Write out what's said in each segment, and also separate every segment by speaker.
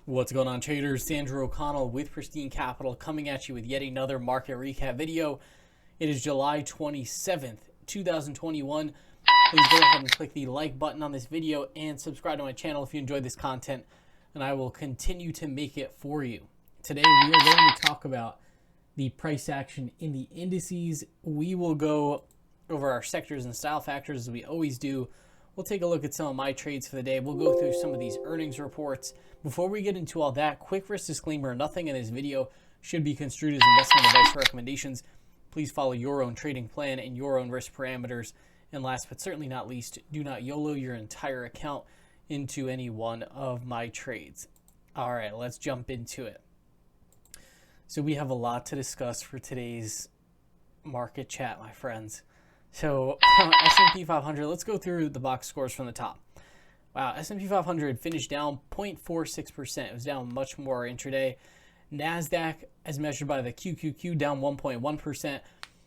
Speaker 1: What's going on, traders? Sandra O'Connell with Pristine Capital coming at you with yet another market recap video. It is July 27th, 2021. Please go ahead and click the like button on this video and subscribe to my channel if you enjoyed this content, and I will continue to make it for you. Today we are going to talk about the price action in the indices. We will go over our sectors and style factors as we always do. We'll take a look at some of my trades for the day. We'll go through some of these earnings reports. Before we get into all that, quick risk disclaimer: nothing in this video should be construed as investment advice or recommendations. Please follow your own trading plan and your own risk parameters. And last but certainly not least, do not YOLO your entire account into any one of my trades. All right, let's jump into it. So we have a lot to discuss for today's market chat, my friends. So S&P 500, let's go through the box scores from the top. Wow, S&P 500 finished down 0.46%. It was down much more intraday. NASDAQ, as measured by the QQQ, down 1.1%.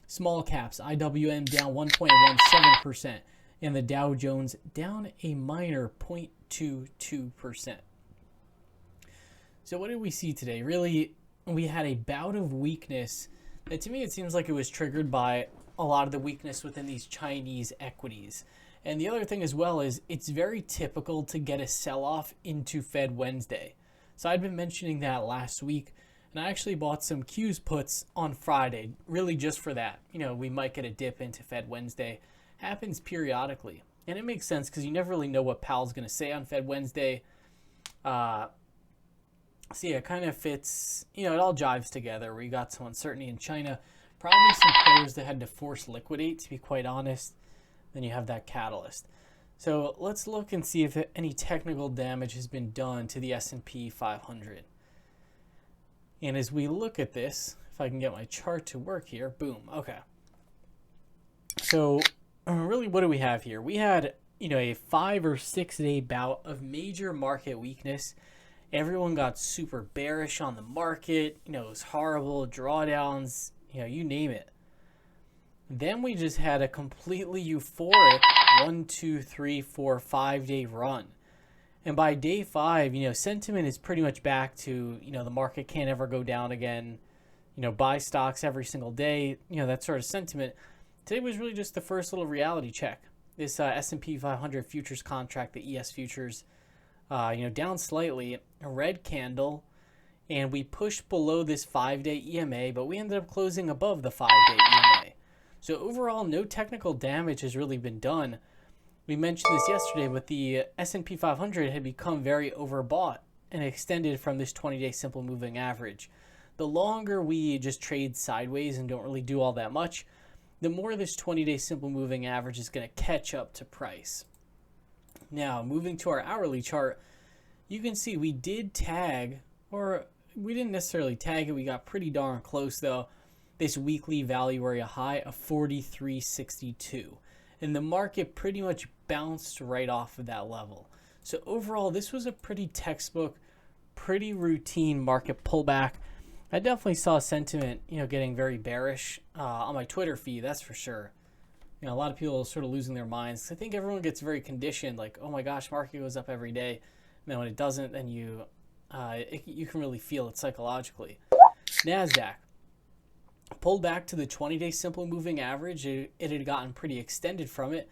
Speaker 1: Small caps, IWM, down 1.17%. And the Dow Jones down a minor 0.22%. So what did we see today? Really, we had a bout of weakness that, to me, it seems like it was triggered by a lot of the weakness within these Chinese equities. And the other thing as well is it's very typical to get a sell-off into Fed Wednesday. So I'd been mentioning that last week, and I actually bought some Qs puts on Friday, really just for that. You know, we might get a dip into Fed Wednesday. Happens periodically. And it makes sense because you never really know what Powell's going to say on Fed Wednesday. So yeah, it kind of fits, you know, it all jives together where you got some uncertainty in China. Probably some players that had to force liquidate, to be quite honest. Then you have that catalyst. So let's look and see if any technical damage has been done to the S&P 500. And as we look at this, if I can get my chart to work here, boom, okay. So really, what do we have here? We had, you know, a 5 or 6 day bout of major market weakness. Everyone got super bearish on the market. You know, it was horrible, drawdowns, you know, you name it. Then we just had a completely euphoric 1, 2, 3, 4, 5 day run. And by day 5, you know, sentiment is pretty much back to, you know, the market can't ever go down again. You know, buy stocks every single day, you know, that sort of sentiment. Today was really just the first little reality check. This S&P 500 futures contract, the ES futures, you know, down slightly, a red candle. And we pushed below this 5-day EMA, but we ended up closing above the 5-day EMA. So overall, no technical damage has really been done. We mentioned this yesterday, but the S&P 500 had become very overbought and extended from this 20-day simple moving average. The longer we just trade sideways and don't really do all that much, the more this 20-day simple moving average is going to catch up to price. Now, moving to our hourly chart, you can see we did tag, or we didn't necessarily tag it, we got pretty darn close though, this weekly value area high of 43.62. And the market pretty much bounced right off of that level. So overall, this was a pretty textbook, pretty routine market pullback. I definitely saw sentiment, you know, getting very bearish on my Twitter feed, that's for sure. You know, a lot of people sort of losing their minds. I think everyone gets very conditioned, like, oh my gosh, market goes up every day. And then when it doesn't, then you can really feel it psychologically. NASDAQ pulled back to the 20-day simple moving average. It had gotten pretty extended from it,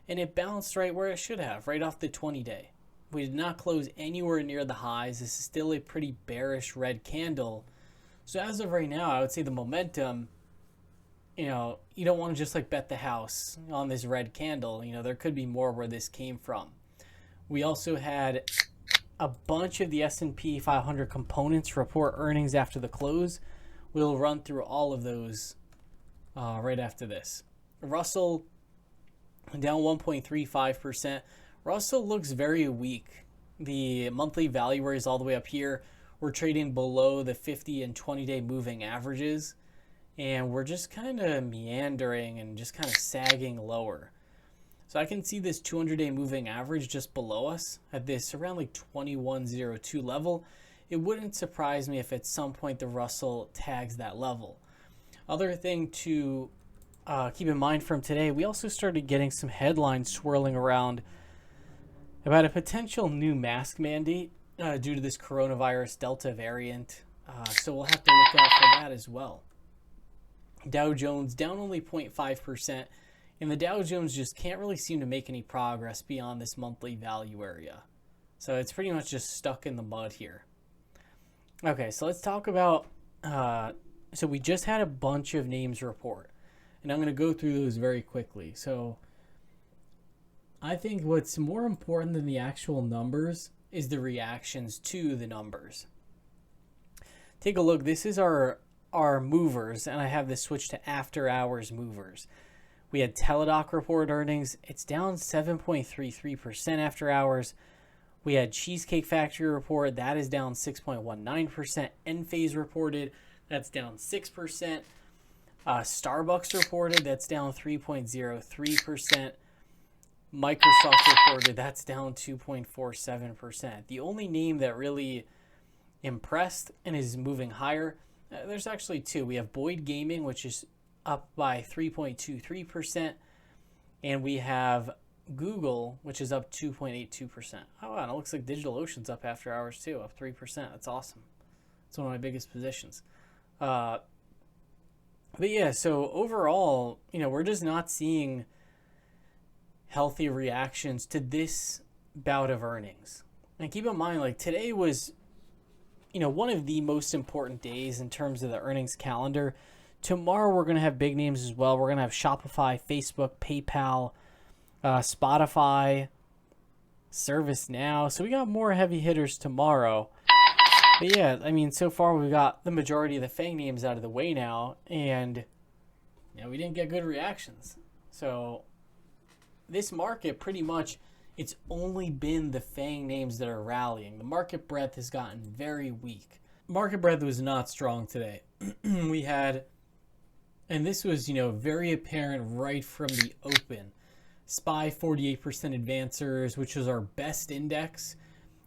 Speaker 1: and it bounced right where it should have, right off the 20-day. We did not close anywhere near the highs. This is still a pretty bearish red candle. So as of right now, I would say the momentum, you know, you don't want to just like bet the house on this red candle. You know, there could be more where this came from. We also had a bunch of the S&P 500 components report earnings after the close. We'll run through all of those right after this. Russell down 1.35%. Russell looks very weak. The monthly value is all the way up here. We're trading below the 50 and 20-day moving averages. And we're just kind of meandering and just kind of sagging lower. So I can see this 200-day moving average just below us at this around like 21.02 level. It wouldn't surprise me if at some point the Russell tags that level. Other thing to keep in mind from today, we also started getting some headlines swirling around about a potential new mask mandate due to this coronavirus Delta variant. So we'll have to look out for that as well. Dow Jones down only 0.5%, and the Dow Jones just can't really seem to make any progress beyond this monthly value area. So it's pretty much just stuck in the mud here. Okay, so let's talk about, so we just had a bunch of names report, and I'm going to go through those very quickly. So I think what's more important than the actual numbers is the reactions to the numbers. Take a look. This is our movers, and I have this switched to after hours movers. We had Teladoc report earnings. It's down 7.33% after hours. We had Cheesecake Factory report. That is down 6.19%. Enphase reported. That's down 6%. Starbucks reported. That's down 3.03%. Microsoft reported. That's down 2.47%. The only name that really impressed and is moving higher, there's actually two. We have Boyd Gaming, which is up by 3.23%, and we have Google, which is up 2.82%. Oh, wow, and it looks like DigitalOcean's up after hours too, up 3%. That's awesome. It's one of my biggest positions. But yeah, so overall, we're just not seeing healthy reactions to this bout of earnings. And keep in mind, like, today was one of the most important days in terms of the earnings calendar. Tomorrow we're going to have big names as well. We're going to have Shopify, Facebook, PayPal, Spotify, ServiceNow. So we got more heavy hitters tomorrow. But yeah, I mean, so far we've got the majority of the FANG names out of the way now, and we didn't get good reactions. So this market, pretty much, it's only been the FANG names that are rallying. The market breadth has gotten very weak. Market breadth was not strong today. We had, and this was, very apparent right from the open. SPY 48% advancers, which was our best index,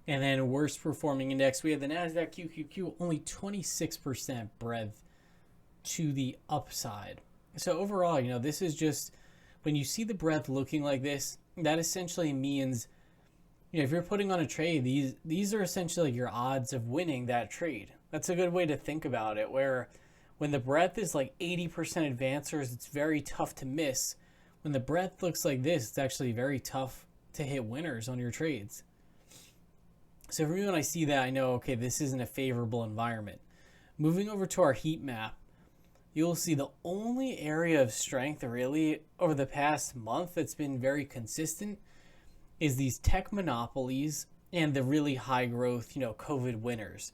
Speaker 1: and then worst performing index. We had the NASDAQ QQQ, only 26% breadth to the upside. So overall, this is just, when you see the breadth looking like this, that essentially means, if you're putting on a trade, these are essentially your odds of winning that trade. That's a good way to think about it, where when the breadth is like 80% advancers, it's very tough to miss. When the breadth looks like this, it's actually very tough to hit winners on your trades. So for me, when I see that, I know, okay, this isn't a favorable environment. Moving over to our heat map, you'll see the only area of strength really over the past month that's been very consistent is these tech monopolies and the really high growth, COVID winners.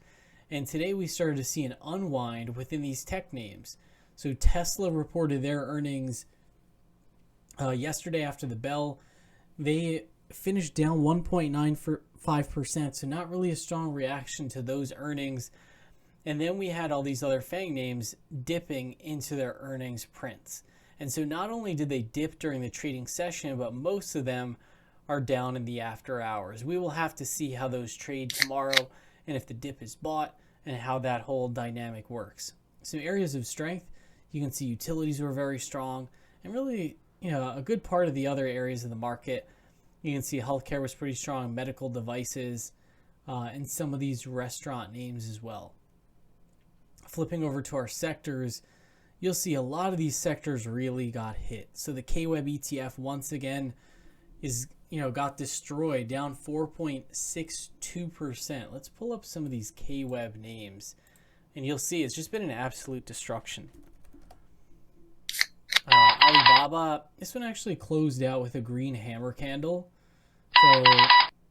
Speaker 1: And today we started to see an unwind within these tech names. So Tesla reported their earnings yesterday after the bell. They finished down 1.95%, so not really a strong reaction to those earnings. And then we had all these other FANG names dipping into their earnings prints. And so not only did they dip during the trading session, but most of them are down in the after hours. We will have to see how those trade tomorrow and if the dip is bought and how that whole dynamic works. Some areas of strength, you can see utilities were very strong, and really, a good part of the other areas of the market. You can see healthcare was pretty strong, medical devices, and some of these restaurant names as well. Flipping over to our sectors, you'll see a lot of these sectors really got hit. So the KWEB ETF once again is, got destroyed, down 4.62%. Let's pull up some of these KWEB names, and you'll see it's just been an absolute destruction. Alibaba, this one actually closed out with a green hammer candle. So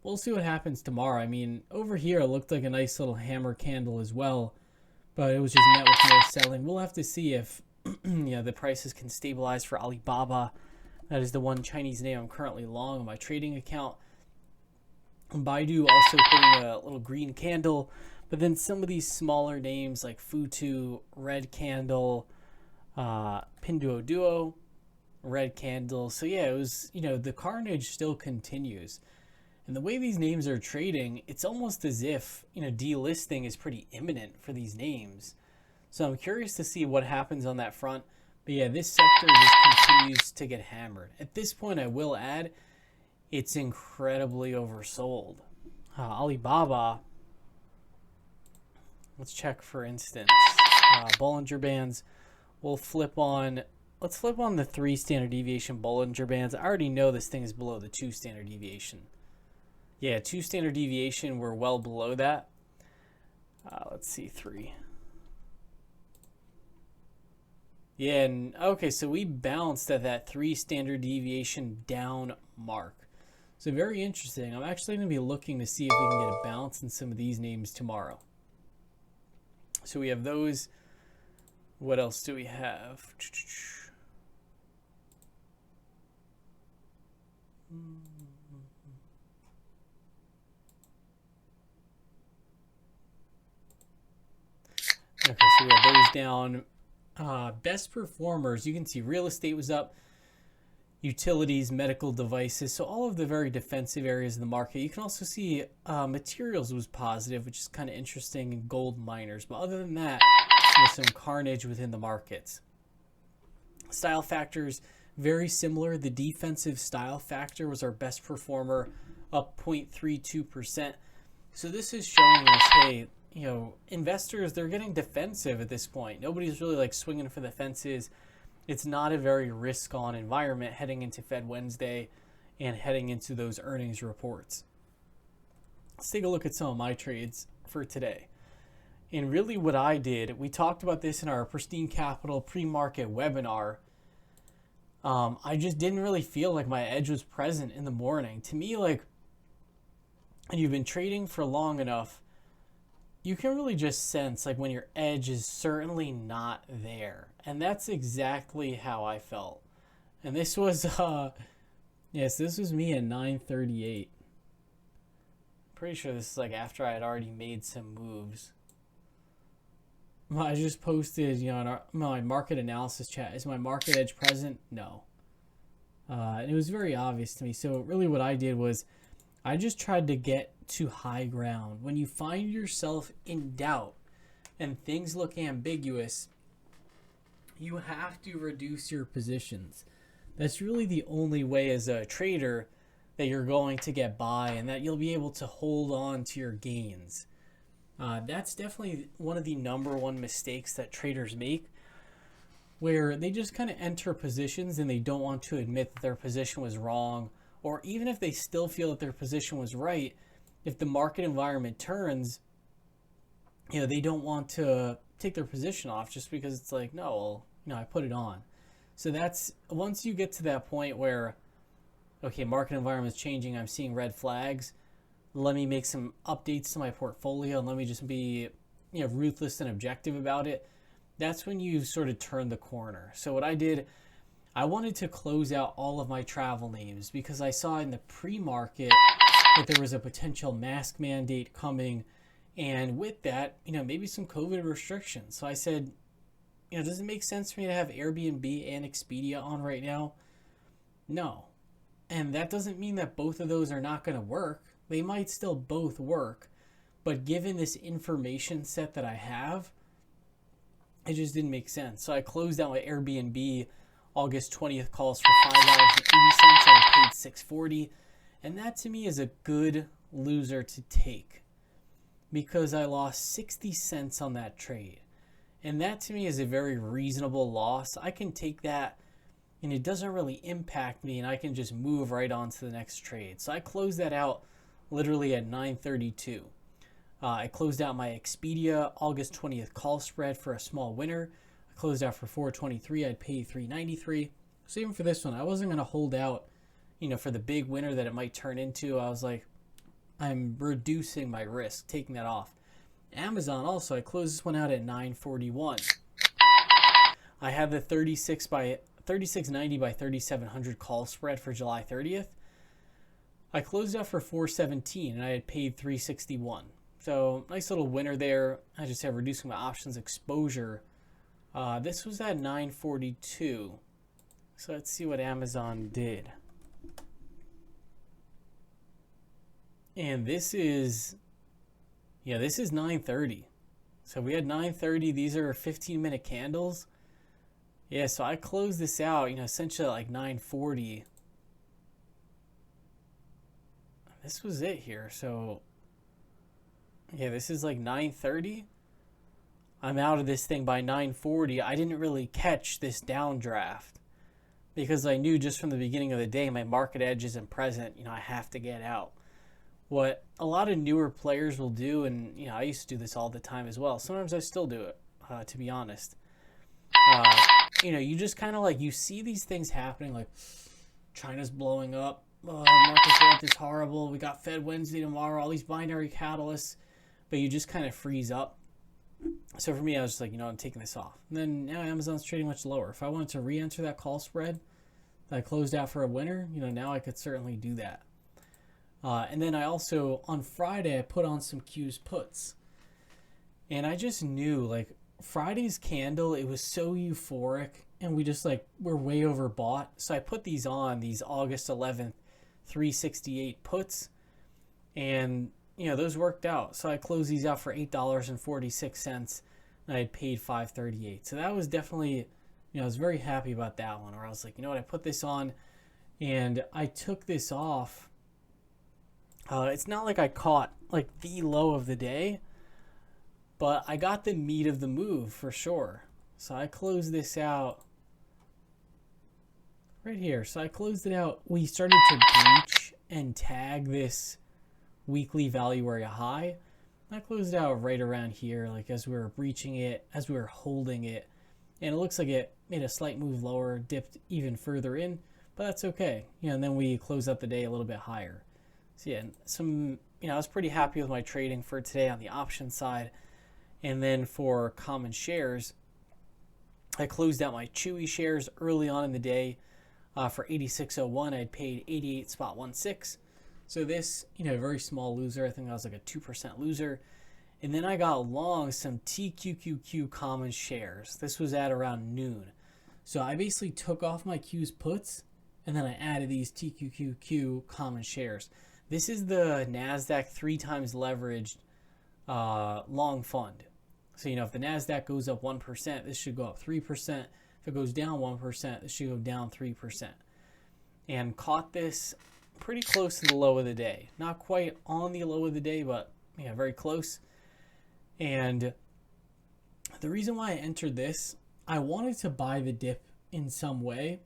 Speaker 1: we'll see what happens tomorrow. I mean, over here it looked like a nice little hammer candle as well, but it was just met with more selling. We'll have to see if the prices can stabilize for Alibaba. That is the one Chinese name I'm currently long on my trading account. Baidu also putting a little green candle, but then some of these smaller names like Futu, red candle, Pinduoduo, red candle. So yeah, it was, the carnage still continues. And the way these names are trading, it's almost as if, delisting is pretty imminent for these names. So I'm curious to see what happens on that front. But yeah, this sector just continues to get hammered. At this point, I will add, it's incredibly oversold. Alibaba, Let's check, for instance, Bollinger Bands. We'll flip on, let's flip on the 3 standard deviation Bollinger Bands. I already know this thing is below the 2 standard deviation. Yeah, 2 standard deviation, we're well below that. Let's see, 3. Yeah, and okay, so we bounced at that 3 standard deviation down mark. So very interesting. I'm actually going to be looking to see if we can get a bounce in some of these names tomorrow. So we have those. What else do we have? Okay, so we have those down. Best performers, you can see real estate was up, utilities, medical devices, so all of the very defensive areas of the market. You can also see materials was positive, which is kind of interesting, and gold miners. But other than that, there's some carnage within the markets. Style factors, very similar. The defensive style factor was our best performer, up 0.32%. So this is showing us, hey, you know, investors, they're getting defensive at this point. Nobody's really like swinging for the fences. It's not a very risk-on environment heading into Fed Wednesday and heading into those earnings reports. Let's take a look at some of my trades for today. And really what I did, we talked about this in our Pristine Capital pre-market webinar. I just didn't really feel like my edge was present in the morning. To me, like, and you've been trading for long enough, you can really just sense like when your edge is certainly not there. And that's exactly how I felt. And this was, yes, this was me at 9:38. Pretty sure this is like after I had already made some moves. I just posted, you know, in my market analysis chat, is my market edge present? No. And it was very obvious to me. So really what I did was I just tried to get to high ground. When you find yourself in doubt and things look ambiguous, you have to reduce your positions. That's really the only way as a trader that you're going to get by and that you'll be able to hold on to your gains. That's definitely one of the #1 mistakes that traders make, where they just kind of enter positions and they don't want to admit that their position was wrong, or even if they still feel that their position was right, if the market environment turns, you know, they don't want to take their position off just because it's like, no, well, you know, I put it on. So that's, once you get to that point where, okay, market environment is changing, I'm seeing red flags, let me make some updates to my portfolio and let me just be, you know, ruthless and objective about it. That's when you sort of turn the corner. So what I did, I wanted to close out all of my travel names because I saw in the pre-market that there was a potential mask mandate coming, and with that, you know, maybe some COVID restrictions. So I said, you know, does it make sense for me to have Airbnb and Expedia on right now? No. And that doesn't mean that both of those are not going to work. They might still both work, but given this information set that I have, it just didn't make sense. So I closed out my Airbnb August 20th calls for $5.80. I paid $6.40, and that to me is a good loser to take because I lost 60 cents on that trade. And that to me is a very reasonable loss. I can take that and it doesn't really impact me and I can just move right on to the next trade. So I closed that out literally at 9:32. I closed out my Expedia August 20th call spread for a small winner. I closed out for $4.23. I'd pay $3.93. So even for this one, I wasn't going to hold out, you know, for the big winner that it might turn into. I was like, I'm reducing my risk, taking that off. Amazon also, I closed this one out at 9:41. I had the 3690 by 3700 call spread for July 30th. I closed out for $4.17 and I had paid $3.61. So nice little winner there. I just have reducing my options exposure. This was at 9:42. So let's see what Amazon did. And this is, yeah, this is 9:30. So we had 9:30. These are 15-minute candles. Yeah, so I closed this out, you know, essentially at like 9:40. This was it here. So yeah, this is like 9:30. I'm out of this thing by 9:40. I didn't really catch this downdraft because I knew just from the beginning of the day my market edge isn't present. I have to get out. What a lot of newer players will do, and I used to do this all the time as well. Sometimes I still do it, to be honest. You just kind of like, you see these things happening, like China's blowing up, market growth is horrible, we got Fed Wednesday tomorrow, all these binary catalysts, but you just kind of freeze up. So for me, I was just like, I'm taking this off. And then now Amazon's trading much lower. If I wanted to re-enter that call spread that I closed out for a winner, now I could certainly do that. And then I also, on Friday, I put on some Qs puts. And I just knew, like, Friday's candle, it was so euphoric, and we just, like, we're way overbought. So I put these on, these August 11th 368 puts, and, those worked out. So I closed these out for $8.46, and I had paid $5.38. So that was definitely, I was very happy about that one, where I was like, I put this on, and I took this off. It's not like I caught, like, the low of the day, but I got the meat of the move for sure. So I closed this out right here. So I closed it out. We started to breach and tag this weekly value area high. I closed it out right around here, like as we were breaching it, as we were holding it. And it looks like it made a slight move lower, dipped even further in, but that's okay. And then we closed out the day a little bit higher. So yeah, I was pretty happy with my trading for today on the option side. And then for common shares, I closed out my Chewy shares early on in the day for 86.01. I had paid 88.16. So this, very small loser. I think I was like a 2% loser. And then I got long some TQQQ common shares. This was at around noon. So I basically took off my Q's puts, and then I added these TQQQ common shares. This is the NASDAQ 3 times leveraged long fund. So, if the NASDAQ goes up 1%, this should go up 3%. If it goes down 1%, this should go down 3%. And caught this pretty close to the low of the day. Not quite on the low of the day, but very close. And the reason why I entered this, I wanted to buy the dip in some way,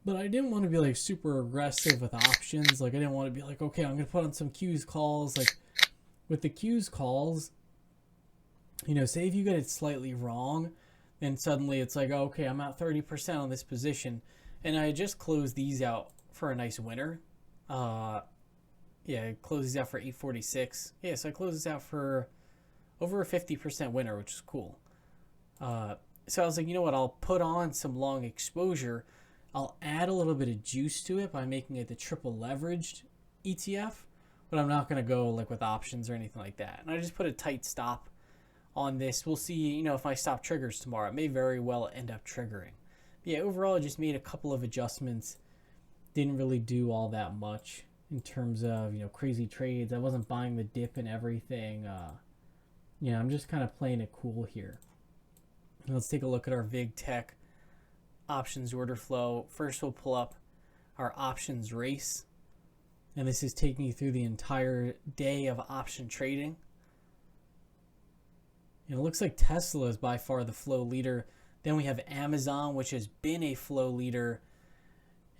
Speaker 1: but I didn't want to be like super aggressive with options. Like I didn't want to be like, okay, I'm going to put on some Q's calls. Like with the Q's calls, say if you get it slightly wrong, then suddenly it's like, oh, okay, I'm at 30% on this position. And I just closed these out for a nice winner. I closed these out for 846. Yeah, so I closed this out for over a 50% winner, which is cool. So I was like, what, I'll put on some long exposure. I'll add a little bit of juice to it by making it the triple leveraged ETF, but I'm not going to go like with options or anything like that. And I just put a tight stop on this. We'll see, if my stop triggers tomorrow. It may very well end up triggering. But yeah, overall, I just made a couple of adjustments. Didn't really do all that much in terms of, crazy trades. I wasn't buying the dip and everything. I'm just kind of playing it cool here. Let's take a look at our VIG Tech options order flow. First, we'll pull up our options race. And this is taking you through the entire day of option trading. And it looks like Tesla is by far the flow leader. Then we have Amazon, which has been a flow leader.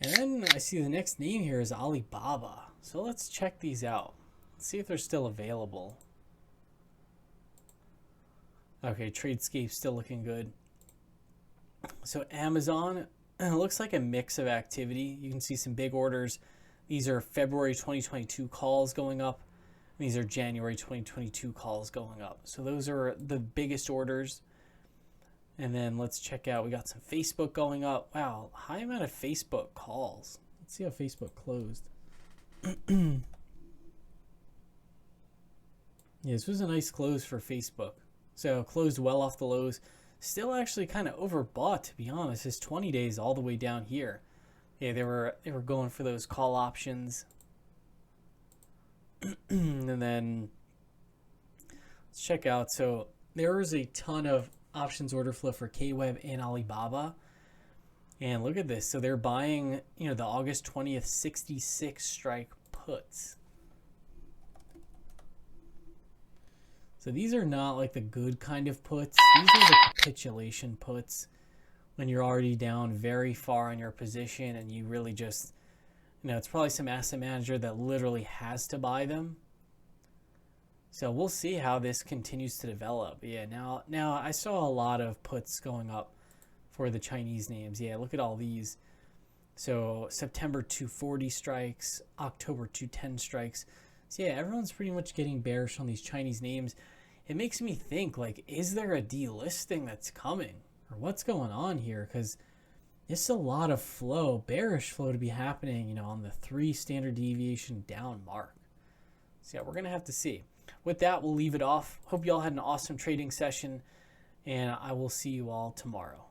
Speaker 1: And then I see the next name here is Alibaba. So let's check these out. Let's see if they're still available. Okay, Tradescape's still looking good. So Amazon, it looks like a mix of activity. You can see some big orders. These are February 2022 calls going up. These are January 2022 calls going up. So those are the biggest orders. And then let's check out, we got some Facebook going up. Wow, high amount of Facebook calls. Let's see how Facebook closed. Yeah, this was a nice close for Facebook. So closed well off the lows. Still actually kind of overbought, to be honest. It's 20 days all the way down here. Yeah, they were going for those call options. And then let's check out. So there was a ton of options order flow for KWeb and Alibaba. And look at this. So they're buying, the August 20th 66 strike puts. So these are not like the good kind of puts. These are the capitulation puts when you're already down very far on your position and you really just, it's probably some asset manager that literally has to buy them. So we'll see how this continues to develop. Yeah, now I saw a lot of puts going up for the Chinese names. Yeah, look at all these. So September 240 strikes, October 210 strikes. So yeah, everyone's pretty much getting bearish on these Chinese names. It makes me think, like, is there a delisting that's coming? Or what's going on here? Because it's a lot of flow, bearish flow to be happening, on the 3 standard deviation down mark. So yeah, we're going to have to see. With that, we'll leave it off. Hope you all had an awesome trading session, and I will see you all tomorrow.